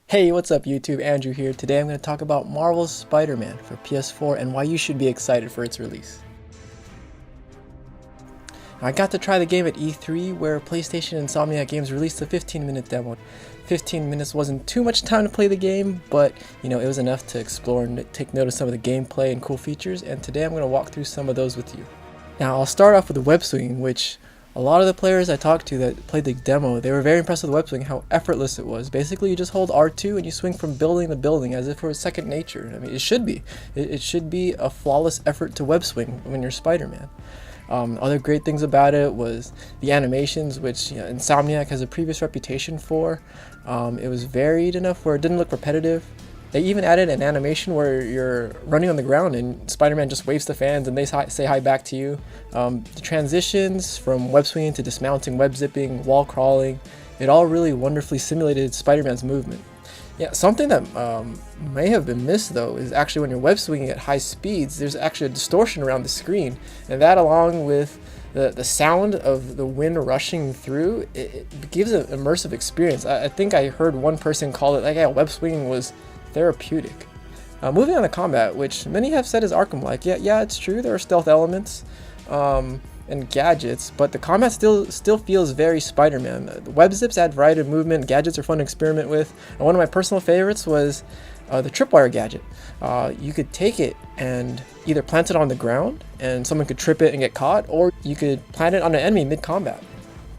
Hey, what's up YouTube? Andrew here. Today I'm going to talk about Marvel's Spider-Man for PS4 and why you should be excited for its release. I got to try the game at E3 where PlayStation and Insomniac Games released a 15-minute demo. 15 minutes wasn't too much time to play the game, but it was enough to explore and take note of some of the gameplay and cool features, and today I'm going to walk through some of those with you. Now I'll start off with the web swinging, which a lot of the players I talked to that played the demo, they were very impressed with the web swing, how effortless it was. Basically, you just hold R2 and you swing from building to building as if it was second nature. I mean, it should be. It should be a flawless effort to web swing when you're Spider-Man. Other great things about it was the animations, which Insomniac has a previous reputation for. It was varied enough where it didn't look repetitive. They even added an animation where you're running on the ground and Spider-Man just waves to fans and they say hi back to you. The transitions from web swinging to dismounting, web zipping, wall crawling, it all really wonderfully simulated Spider-Man's movement. Yeah, something that may have been missed though is actually when you're web swinging at high speeds, there's actually a distortion around the screen, and that along with the sound of the wind rushing through, it gives an immersive experience. I think I heard one person call it like, yeah, web swinging was therapeutic. Moving on to combat, which many have said is Arkham-like. Yeah, it's true. There are stealth elements and gadgets, but the combat still feels very Spider-Man. The web zips add variety of movement. Gadgets are fun to experiment with. And one of my personal favorites was the tripwire gadget. You could take it and either plant it on the ground, and someone could trip it and get caught, or you could plant it on an enemy mid-combat.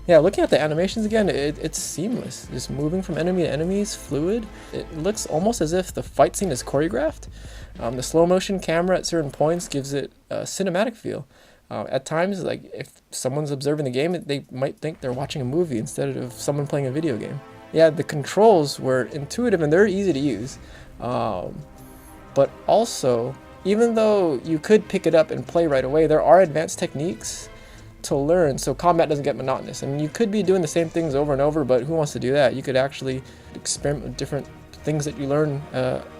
Yeah, looking at the animations again, it's seamless. Just moving from enemy to enemy is fluid. It looks almost as if the fight scene is choreographed. The slow motion camera at certain points gives it a cinematic feel. At times, like if someone's observing the game, they might think they're watching a movie instead of someone playing a video game. Yeah, the controls were intuitive and they're easy to use. But also, even though you could pick it up and play right away, there are advanced techniques to learn so combat doesn't get monotonous. I mean, you could be doing the same things over and over, but who wants to do that? You could actually experiment with different things that you learn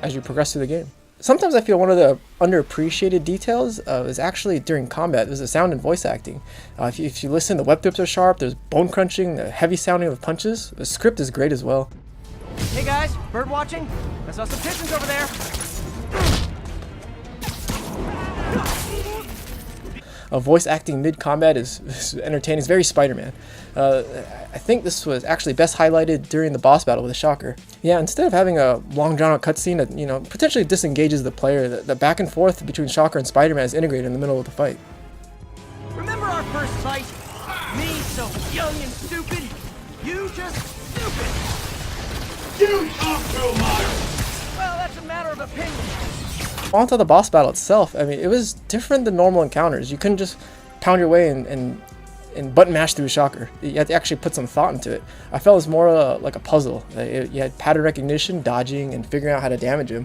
as you progress through the game. Sometimes I feel one of the underappreciated details is actually during combat. There's the sound and voice acting. If you listen, the web grips are sharp, there's bone crunching, the heavy sounding of punches. The script is great as well. Hey guys, bird watching? I saw some pigeons over there. Voice acting mid-combat is entertaining. It's very Spider-Man. I think this was actually best highlighted during the boss battle with a Shocker. Yeah, instead of having a long drawn-out cutscene that potentially disengages the player, the back and forth between Shocker and Spider-Man is integrated in the middle of the fight. Remember our first fight? Me so young and stupid, you just stupid. You talk too much. Well, that's a matter of opinion. Onto the boss battle itself, I mean, it was different than normal encounters. You couldn't just pound your way and button mash through a Shocker. You had to actually put some thought into it. I felt it was more like a puzzle. You had pattern recognition, dodging, and figuring out how to damage him.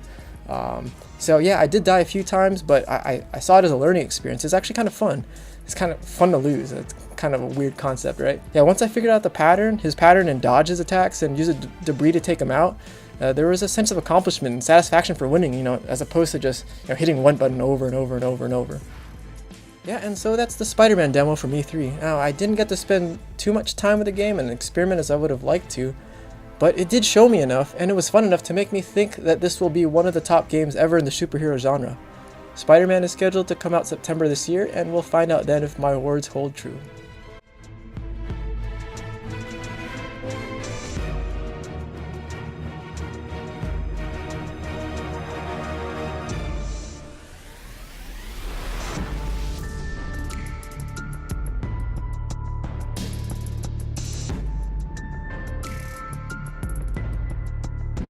So yeah, I did die a few times, but I saw it as a learning experience. It's actually kind of fun. It's kind of fun to lose. It's kind of a weird concept, right? Yeah, once I figured out his pattern and dodge his attacks and use debris to take him out, there was a sense of accomplishment and satisfaction for winning, as opposed to just hitting one button over and over and over and over. Yeah, and so that's the Spider-Man demo from E3. Now, I didn't get to spend too much time with the game and experiment as I would have liked to, but it did show me enough, and it was fun enough to make me think that this will be one of the top games ever in the superhero genre. Spider-Man is scheduled to come out September this year, and we'll find out then if my words hold true.